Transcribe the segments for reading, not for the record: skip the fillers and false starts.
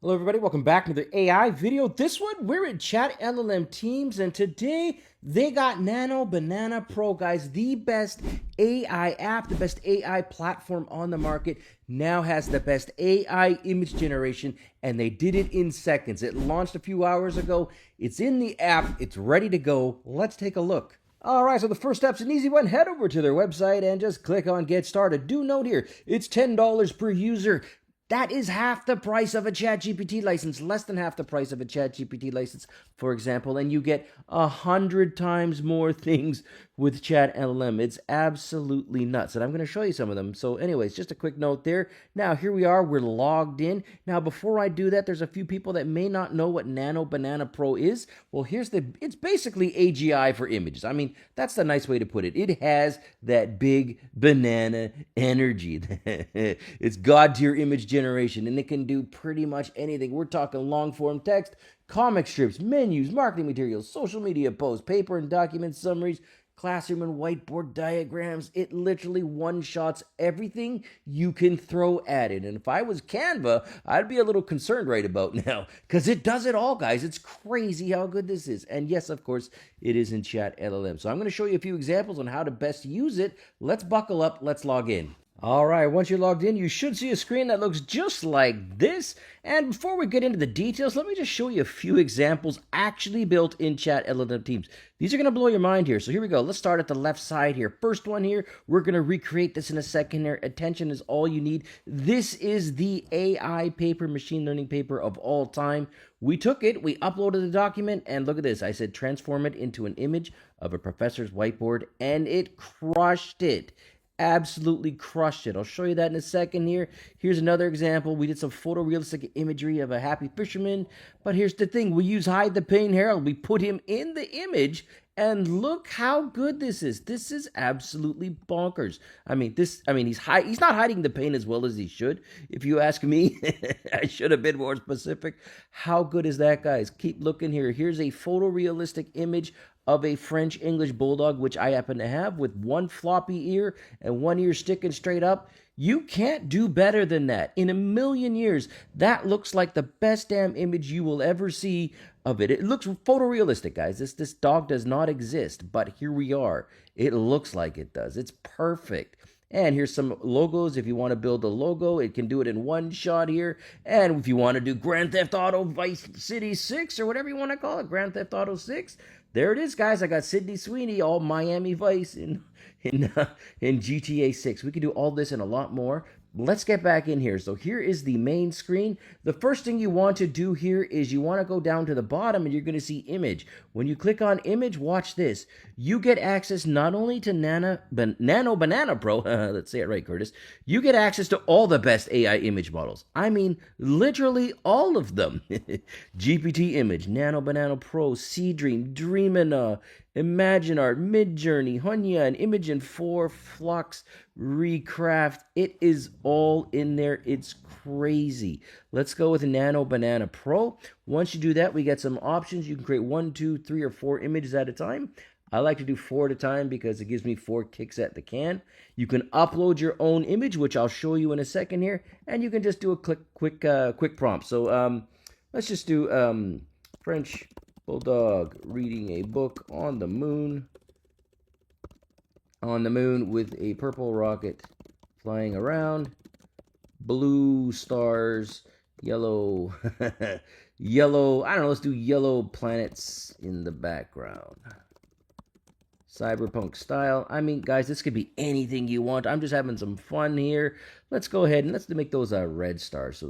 Hello everybody, welcome back to the AI video. This one, we're in ChatLLM Teams, and today they got Nano Banana Pro, guys. The best AI app, the best AI platform on the market, now has the best AI image generation, and they did it in seconds. It launched a few hours ago. It's in the app. It's ready to go. Let's take a look. All right, so the first step's an easy one. Head over to their website and just click on Get Started. Do note here, it's $10 per user. That is half the price of a ChatGPT license, less than half the price of a ChatGPT license, for example, and you get 100 times more things with ChatLLM. It's absolutely nuts, and I'm going to show you some of them. So anyways, just a quick note there. Now, here we are. We're logged in. Now, before I do that, there's a few people that may not know what Nano Banana Pro is. Well, it's basically AGI for images. I mean, that's the nice way to put it. It has that big banana energy. It's God-tier image generation, and it can do pretty much anything. We're talking long-form text, comic strips, menus, marketing materials, social media posts, paper and document summaries, classroom and whiteboard diagrams. It literally one-shots everything you can throw at it. And if I was Canva, I'd be a little concerned right about now, because it does it all, guys. It's crazy how good this is. And yes, of course, it is in ChatLLM. So I'm going to show you a few examples on how to best use it. Let's buckle up. Let's log in. All right, once you're logged in, you should see a screen that looks just like this. And before we get into the details, let me just show you a few examples actually built in ChatLLM Teams. These are going to blow your mind here. So here we go. Let's start at the left side here. First one here, we're going to recreate this in a second here. Attention is all you need. This is the AI paper, machine learning paper of all time. We took it, we uploaded the document, and look at this. I said transform it into an image of a professor's whiteboard, and it crushed it. Absolutely crushed it. I'll show you that in a second here. Here's another example. We did some photorealistic imagery of a happy fisherman. But here's the thing. We use Hide the Pain Harold. We put him in the image, and look how good this is. This is absolutely bonkers. He's not hiding the pain as well as he should. If you ask me, I should have been more specific. How good is that, guys? Keep looking here. Here's a photorealistic image of a French English Bulldog, which I happen to have, with one floppy ear and one ear sticking straight up. You can't do better than that. In a million years, that looks like the best damn image you will ever see of it. It looks photorealistic, guys. This dog does not exist, but here we are. It looks like it does. It's perfect. And here's some logos. If you want to build a logo, it can do it in one shot here. And if you want to do Grand Theft Auto Vice City 6 or whatever you want to call it, Grand Theft Auto 6, there it is, guys. I got Sydney Sweeney, all Miami Vice in GTA 6. We could do all this and a lot more. Let's get back in here. So here is the main screen. The first thing you want to do here is you want to go down to the bottom, and you're going to see image. When you click on image, watch this. You get access not only to Nano Banana Pro, let's say it right, Curtis. You get access to all the best AI image models. I mean, literally all of them. GPT Image, Nano Banana Pro, Seedream, Dreamina, ImagineArt, Midjourney, Hunya, and Imagen 4, Flux, Recraft. It is all in there. It's crazy. Let's go with Nano Banana Pro. Once you do that, we get some options. You can create 1, 2, 3, or 4 images at a time. I like to do 4 at a time because it gives me 4 kicks at the can. You can upload your own image, which I'll show you in a second here, and you can just do a quick prompt. So let's just do French Bulldog reading a book on the moon with a purple rocket flying around, blue stars, yellow, yellow, I don't know, let's do yellow planets in the background. Cyberpunk style. I mean, guys, this could be anything you want. I'm just having some fun here. Let's go ahead and let's make those red stars so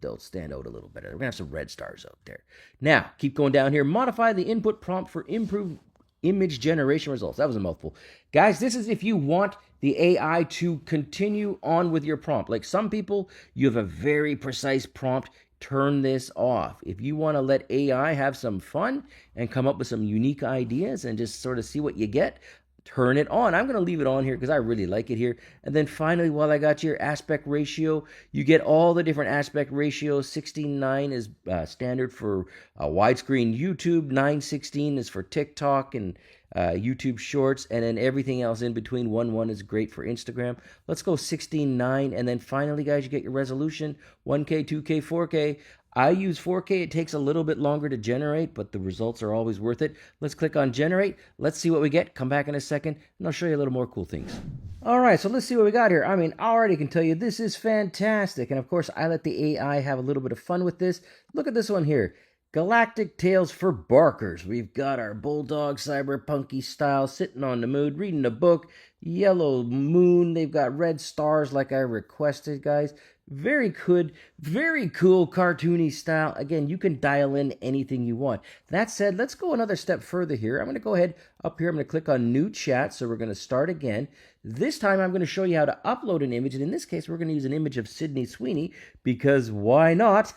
they'll stand out a little better. We're gonna have some red stars out there. Now, keep going down here. Modify the input prompt for improved image generation results. That was a mouthful. Guys, this is if you want the AI to continue on with your prompt. Like some people, you have a very precise prompt. Turn this off. If you want to let AI have some fun and come up with some unique ideas and just sort of see what you get, turn it on. I'm going to leave it on here because I really like it here. And then finally, while I got your aspect ratio, you get all the different aspect ratios. 16:9 is standard for widescreen YouTube. 9:16 is for TikTok and YouTube Shorts, and then everything else in between. 1.1 is great for Instagram. Let's go 16:9, and then finally, guys, you get your resolution: 1K, 2K, 4K. I use 4K. It takes a little bit longer to generate, but the results are always worth it. Let's click on generate. Let's see what we get. Come back in a second, and I'll show you a little more cool things. All right, so let's see what we got here. I mean, I already can tell you this is fantastic. And of course, I let the AI have a little bit of fun with this. Look at this one here. Galactic Tales for Barkers. We've got our Bulldog cyberpunky style sitting on the moon, reading a book. Yellow moon. They've got red stars like I requested, guys. Very good, very cool cartoony style. Again, you can dial in anything you want. That said, let's go another step further here. I'm going to go ahead up here. I'm going to click on New Chat. So we're going to start again. This time I'm going to show you how to upload an image. And in this case, we're going to use an image of Sydney Sweeney because why not?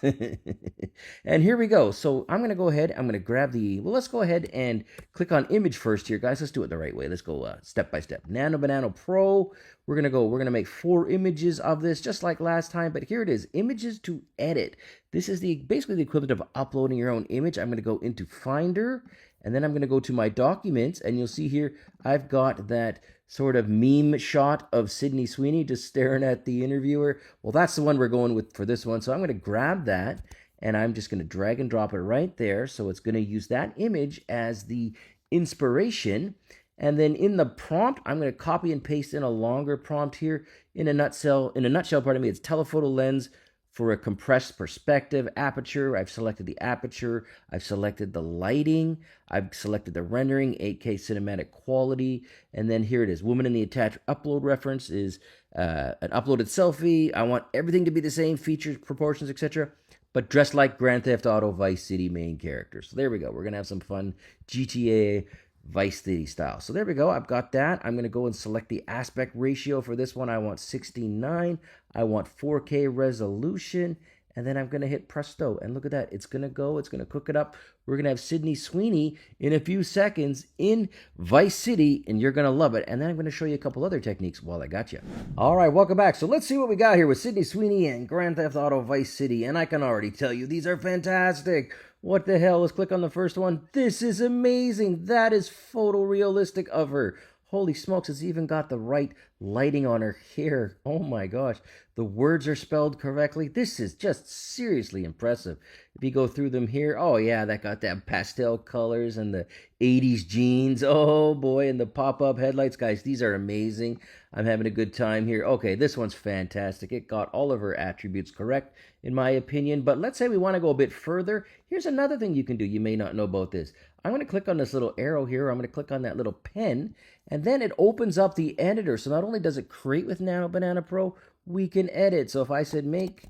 And here we go. So I'm going to go ahead. I'm going to grab well, let's go ahead and click on image first here, guys. Let's do it the right way. Let's go step by step. Nano Banana Pro. We're going to make 4 images of this just like last time. But here it is, images to edit. This is basically the equivalent of uploading your own image. I'm going to go into Finder, and then I'm going to go to my documents, and you'll see here I've got that sort of meme shot of Sydney Sweeney just staring at the interviewer. Well, that's the one we're going with for this one. So I'm going to grab that, and I'm just going to drag and drop it right there. So it's going to use that image as the inspiration. And then in the prompt, I'm going to copy and paste in a longer prompt here. In a nutshell, pardon me, it's telephoto lens for a compressed perspective, aperture. I've selected the aperture. I've selected the lighting. I've selected the rendering, 8K cinematic quality. And then here it is. Woman in the attached upload reference is an uploaded selfie. I want everything to be the same, features, proportions, etc., but dressed like Grand Theft Auto Vice City main characters. So there we go. We're going to have some fun GTA Vice City style. So there we go. I've got that. I'm going to go and select the aspect ratio for this one. I want 16:9. I want 4K resolution. And then I'm going to hit presto. And look at that. It's going to go. It's going to cook it up. We're going to have Sydney Sweeney in a few seconds in Vice City, and you're going to love it. And then I'm going to show you a couple other techniques while I got you. All right, welcome back. So let's see what we got here with Sydney Sweeney and Grand Theft Auto Vice City. And I can already tell you, these are fantastic. What the hell? Let's click on the first one. This is amazing. That is photorealistic of her. Holy smokes, it's even got the right lighting on her hair. Oh my gosh. The words are spelled correctly. This is just seriously impressive. If you go through them here, oh yeah, that got that pastel colors and the 80s jeans. Oh boy, and the pop-up headlights. Guys, these are amazing. I'm having a good time here. Okay, this one's fantastic. It got all of her attributes correct, in my opinion. But let's say we want to go a bit further. Here's another thing you can do. You may not know about this. I'm going to click on this little arrow here. I'm going to click on that little pen, and then it opens up the editor. So not only does it create with Nano Banana Pro, we can edit. So if I said make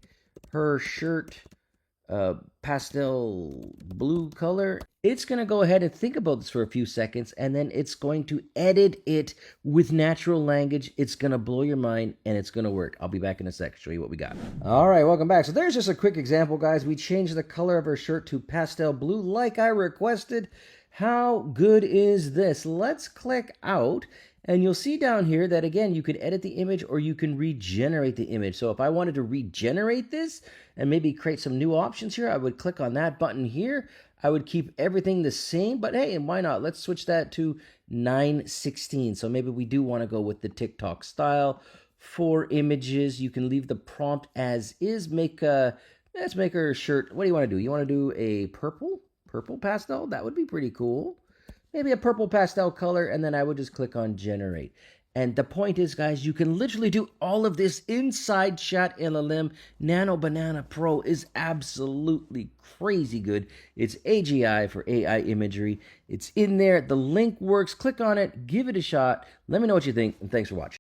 her shirt pastel blue color, it's going to go ahead and think about this for a few seconds, and then it's going to edit it with natural language. It's going to blow your mind, and it's going to work. I'll be back in a sec to show you what we got. All right, welcome back. So there's just a quick example, guys. We changed the color of her shirt to pastel blue like I requested. How good is this? Let's click out. And you'll see down here that, again, you can edit the image or you can regenerate the image. So if I wanted to regenerate this and maybe create some new options here, I would click on that button here. I would keep everything the same, but hey, why not? Let's switch that to 9:16. So maybe we do want to go with the TikTok style. 4 images. You can leave the prompt as is. Let's make her shirt. What do you want to do? You want to do a purple pastel? That would be pretty cool. Maybe a purple pastel color, and then I would just click on generate. And the point is, guys, you can literally do all of this inside ChatLLM. Nano Banana Pro is absolutely crazy good. It's AGI for AI imagery. It's in there. The link works. Click on it. Give it a shot. Let me know what you think, and thanks for watching.